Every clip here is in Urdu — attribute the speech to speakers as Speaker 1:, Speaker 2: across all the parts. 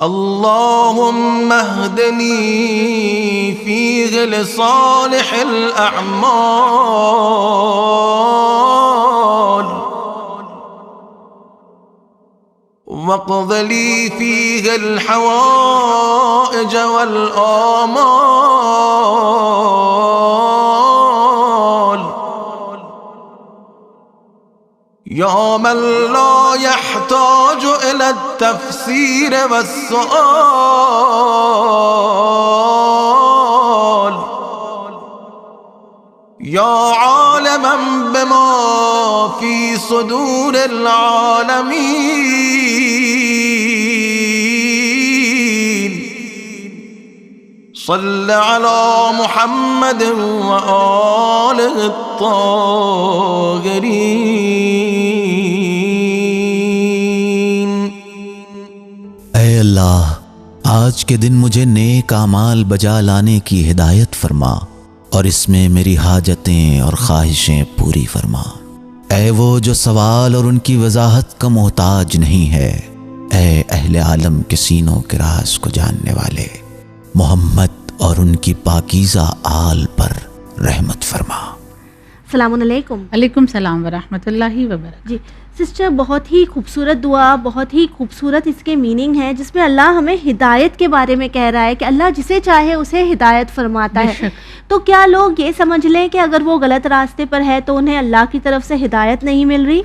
Speaker 1: اللهم اهدني فيه لصالح الأعمال واقض لي فيه الحوائج والآمال يا من لا يحتاج إلى التفسير والسؤال يا عالما بما في صدور العالمين صل على محمد وآله الطاهرين۔
Speaker 2: اے اللہ، آج کے دن مجھے نیک اعمال بجا لانے کی ہدایت فرما اور اس میں میری حاجتیں اور خواہشیں پوری فرما۔ اے وہ جو سوال اور ان کی وضاحت کا محتاج نہیں ہے، اے اہل عالم کے سینوں کے راز کو جاننے والے، محمد اور ان کی پاکیزہ آل پر رحمت فرما۔
Speaker 3: السلام علیکم۔
Speaker 4: علیکم السلام ورحمۃ اللہ وبرکاتہ۔
Speaker 3: جی سسٹر، بہت ہی خوبصورت دعا، بہت ہی خوبصورت اس کے میننگ ہے، جس میں اللہ ہمیں ہدایت کے بارے میں کہہ رہا ہے کہ اللہ جسے چاہے اسے ہدایت فرماتا ہے۔ تو کیا لوگ یہ سمجھ لیں کہ اگر وہ غلط راستے پر ہے تو انہیں اللہ کی طرف سے ہدایت نہیں مل رہی؟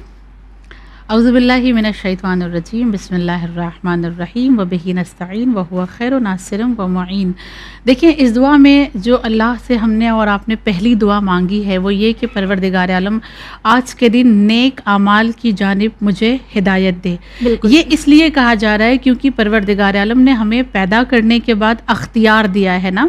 Speaker 4: اعوذ باللہ من الشیطان الرجیم، بسم اللہ الرحمن الرحیم وبہ نستعین وہو خیر ناصر و معین۔ دیکھیں، اس دعا میں جو اللہ سے ہم نے اور آپ نے پہلی دعا مانگی ہے وہ یہ کہ پروردگار عالم آج کے دن نیک اعمال کی جانب مجھے ہدایت دے۔ یہ اس لیے کہا جا رہا ہے کیونکہ پروردگار عالم نے ہمیں پیدا کرنے کے بعد اختیار دیا ہے نا،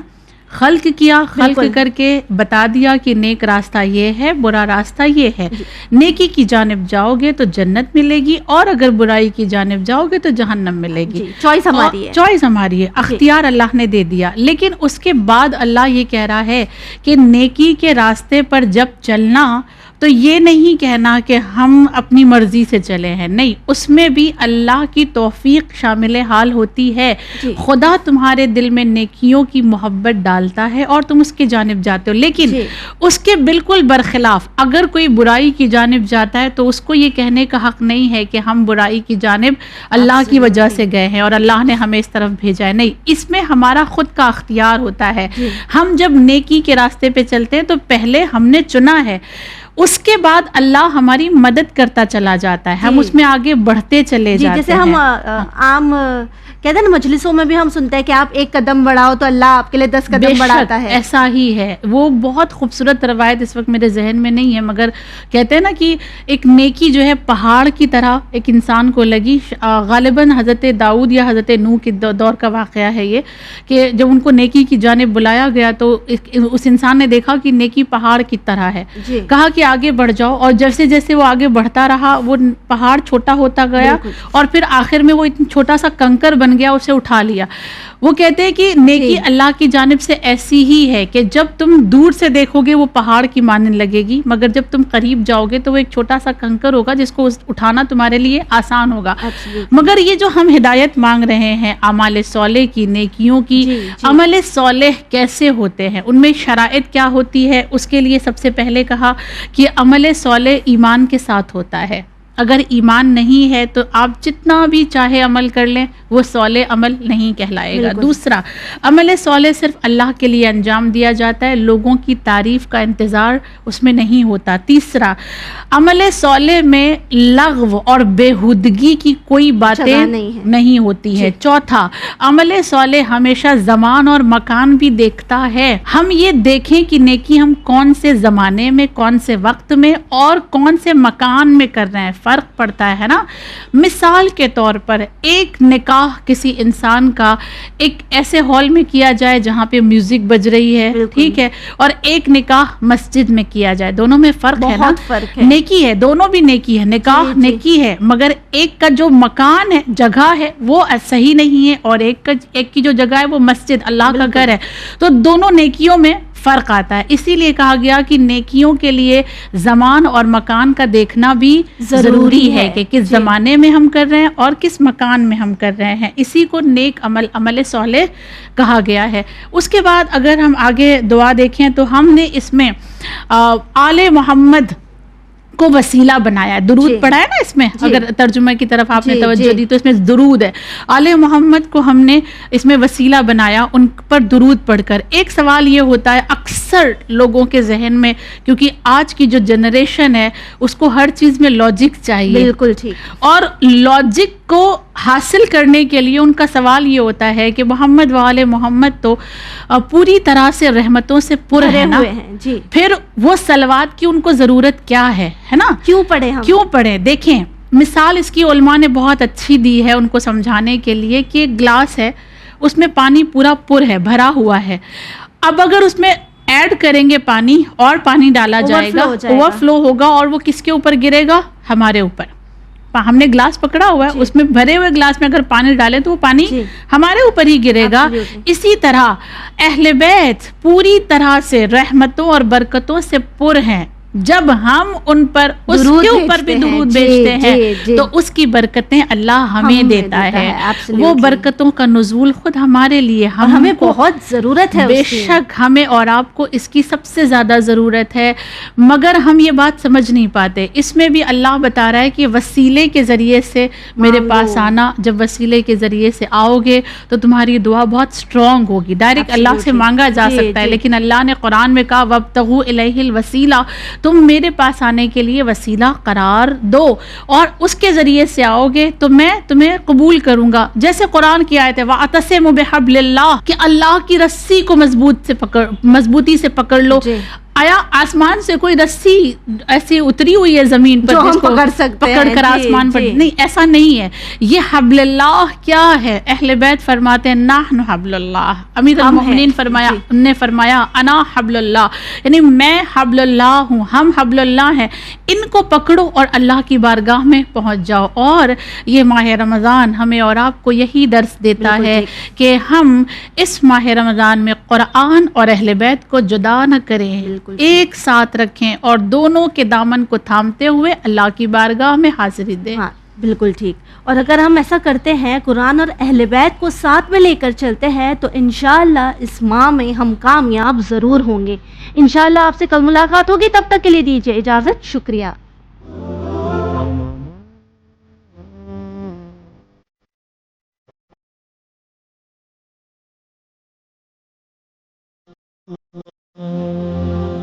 Speaker 4: خلق کیا، خلق کر کے بتا دیا کہ نیک راستہ یہ ہے، برا راستہ یہ ہے۔ نیکی کی جانب جاؤ گے تو جنت ملے گی اور اگر برائی کی جانب جاؤ گے تو جہنم ملے گی۔
Speaker 3: چوائس ہماری ہے،
Speaker 4: چوائس ہماری ہے، اختیار اللہ نے دے دیا۔ لیکن اس کے بعد اللہ یہ کہہ رہا ہے کہ نیکی کے راستے پر جب چلنا تو یہ نہیں کہنا کہ ہم اپنی مرضی سے چلے ہیں، نہیں، اس میں بھی اللہ کی توفیق شامل حال ہوتی ہے۔ خدا تمہارے دل میں نیکیوں کی محبت ڈالتا ہے اور تم اس کی جانب جاتے ہو، لیکن اس کے بالکل برخلاف اگر کوئی برائی کی جانب جاتا ہے تو اس کو یہ کہنے کا حق نہیں ہے کہ ہم برائی کی جانب اللہ کی وجہ سے گئے ہیں اور اللہ نے ہمیں اس طرف بھیجا ہے، نہیں، اس میں ہمارا خود کا اختیار ہوتا ہے۔ ہم جب نیکی کے راستے پہ چلتے ہیں تو پہلے ہم نے چنا ہے، اس کے بعد اللہ ہماری مدد کرتا چلا جاتا ہے، ہم اس میں آگے بڑھتے چلے جاتے ہیں۔
Speaker 3: جیسے ہم عام کہتے ہیں نا، مجلسوں میں بھی ہم سنتے ہیں کہ آپ ایک قدم بڑھاؤ تو اللہ آپ کے لیے 10 قدم بڑھاتا ہے۔
Speaker 4: ایسا ہی ہے، وہ بہت خوبصورت روایت اس وقت میرے ذہن میں نہیں ہے، مگر کہتے ہیں نا کہ ایک نیکی جو ہے پہاڑ کی طرح ایک انسان کو لگی۔ غالباً حضرت داؤد یا حضرت نوح کے دور کا واقعہ ہے یہ، کہ جب ان کو نیکی کی جانب بلایا گیا تو اس انسان نے دیکھا کہ نیکی پہاڑ کی طرح ہے، کہا کہ آگے بڑھ جاؤ، اور جیسے جیسے وہ آگے بڑھتا رہا وہ پہاڑ چھوٹا ہوتا گیا اور پھر آخر میں وہ چھوٹا سا کنکر بن گیا، اسے اٹھا لیا۔ وہ کہتے ہیں کہ نیکی اللہ کی جانب سے ایسی ہی ہے کہ جب تم دور سے دیکھو گے وہ پہاڑ کی مانند لگے گی، مگر جب تم قریب جاؤ گے تو وہ ایک چھوٹا سا کنکر ہوگا جس کو اٹھانا تمہارے لیے آسان ہوگا۔ مگر یہ جو ہم ہدایت مانگ رہے ہیں اعمال صالح کی، نیکیوں کی، عمل صالح کیسے ہوتے ہیں، ان میں شرائط کیا ہوتی ہے، اس کے لیے سب سے پہلے کہا کہ عمل صالح ایمان کے ساتھ ہوتا ہے۔ اگر ایمان نہیں ہے تو آپ جتنا بھی چاہے عمل کر لیں وہ صالح عمل نہیں کہلائے گا۔ دوسرا، عمل صالح صرف اللہ کے لیے انجام دیا جاتا ہے، لوگوں کی تعریف کا انتظار اس میں نہیں ہوتا۔ تیسرا، عمل صالح میں لغو اور بیہودگی کی کوئی باتیں نہیں ہوتی ہے۔ چوتھا، عمل صالح ہمیشہ زمان اور مکان بھی دیکھتا ہے، ہم یہ دیکھیں کہ نیکی ہم کون سے زمانے میں، کون سے وقت میں اور کون سے مکان میں کر رہے ہیں۔ فرق پڑتا ہے نا. مثال کے طور پر ایک نکاح کسی انسان کا ایک ایسے ہال میں کیا جائے جہاں پہ میوزک بج رہی ہے, ٹھیک ہے, اور ایک نکاح مسجد میں کیا جائے, دونوں میں فرق ہے نا,
Speaker 3: بہت فرق ہے.
Speaker 4: نیکی ہے, دونوں بھی نیکی ہے, نکاح نیکی ہے, مگر ایک کا جو مکان ہے, جگہ ہے, وہ صحیح نہیں ہے, اور ایک کی جو جگہ ہے وہ مسجد اللہ کا گھر ہے, تو دونوں نیکیوں میں فرق آتا ہے. اسی لیے کہا گیا کہ نیکیوں کے لیے زمان اور مکان کا دیکھنا بھی ضروری ہے کہ کس زمانے میں ہم کر رہے ہیں اور کس مکان میں ہم کر رہے ہیں. اسی کو نیک عمل, عمل صالح کہا گیا ہے. اس کے بعد اگر ہم آگے دعا دیکھیں تو ہم نے اس میں آل محمد کو وسیلہ بنایا ہے, درود پڑھا ہے نا اس میں, اگر ترجمہ کی طرف آپ نے توجہ دی تو اس میں درود ہے. آل محمد کو ہم نے اس میں وسیلہ بنایا, ان پر درود پڑھ کر. ایک سوال یہ ہوتا ہے اکثر لوگوں کے ذہن میں, کیونکہ آج کی جو جنریشن ہے اس کو ہر چیز میں لاجک چاہیے,
Speaker 3: بالکل ٹھیک,
Speaker 4: اور لاجک کو حاصل کرنے کے لیے ان کا سوال یہ ہوتا ہے کہ محمد وآل محمد تو پوری طرح سے رحمتوں سے پر ہے نا,
Speaker 3: جی,
Speaker 4: پھر وہ صلوات کی ان کو ضرورت کیا ہے نا,
Speaker 3: کیوں پڑھے ہم,
Speaker 4: کیوں پڑھے. دیکھیں مثال اس کی علماء نے بہت اچھی دی ہے ان کو سمجھانے کے لیے کہ ایک گلاس ہے, اس میں پانی پورا پر ہے, بھرا ہوا ہے. اب اگر اس میں ایڈ کریں گے پانی اور پانی ڈالا جائے گا, اوور فلو ہوگا, اور وہ کس کے اوپر گرے گا, ہمارے اوپر. ہم نے گلاس پکڑا ہوا ہے, اس میں بھرے ہوئے گلاس میں اگر پانی ڈالیں تو وہ پانی ہمارے اوپر ہی گرے گا. اسی طرح اہل بیت پوری طرح سے رحمتوں اور برکتوں سے پر ہیں. جب ہم ان پر اس کے اوپر بھی درود بھیجتے ہیں تو اس کی برکتیں اللہ ہمیں دیتا ہے. وہ برکتوں کا نزول خود ہمارے لیے,
Speaker 3: ہمیں بہت ضرورت ہے,
Speaker 4: بے شک ہمیں اور آپ کو اس کی سب سے زیادہ ضرورت ہے, مگر ہم یہ بات سمجھ نہیں پاتے. اس میں بھی اللہ بتا رہا ہے کہ وسیلے کے ذریعے سے میرے پاس آنا, جب وسیلے کے ذریعے سے آؤ گے تو تمہاری دعا بہت سٹرونگ ہوگی. ڈائریکٹ اللہ سے مانگا جا سکتا ہے, لیکن اللہ نے قرآن میں کہا وابتغوا الیہ الوسیلہ, تم میرے پاس آنے کے لیے وسیلہ قرار دو, اور اس کے ذریعے سے آؤ گے تو میں تمہیں قبول کروں گا. جیسے قرآن کی آیت ہے وَاعْتَصِمُوا بِحَبْلِ اللَّهِ, کہ اللہ کی رسی کو مضبوطی سے پکڑ لو. آیا آسمان سے کوئی رسی ایسی اتری ہوئی ہے زمین پر
Speaker 3: جو ہم پکڑ
Speaker 4: کر آسمان پر, نہیں, ایسا نہیں ہے. یہ حبل اللہ کیا ہے؟ اہل بیت فرماتے ہیں نحن حبل اللہ. امیر المومنین نے فرمایا انا حبل اللہ, یعنی میں حبل اللہ ہوں, ہم حبل اللہ ہیں. ان کو پکڑو اور اللہ کی بارگاہ میں پہنچ جاؤ. اور یہ ماہ رمضان ہمیں اور آپ کو یہی درس دیتا ہے کہ ہم اس ماہ رمضان میں قرآن اور اہل بیت کو جدا نہ کریں, ایک ساتھ رکھیں اور دونوں کے دامن کو تھامتے ہوئے اللہ کی بارگاہ میں حاضری دیں.
Speaker 3: ہاں بالکل ٹھیک. اور اگر ہم ایسا کرتے ہیں, قرآن اور اہل بیت کو ساتھ میں لے کر چلتے ہیں, تو انشاءاللہ اس ماہ میں ہم کامیاب ضرور ہوں گے. انشاءاللہ آپ سے کل ملاقات ہوگی, تب تک کے لیے دیجیے اجازت. شکریہ.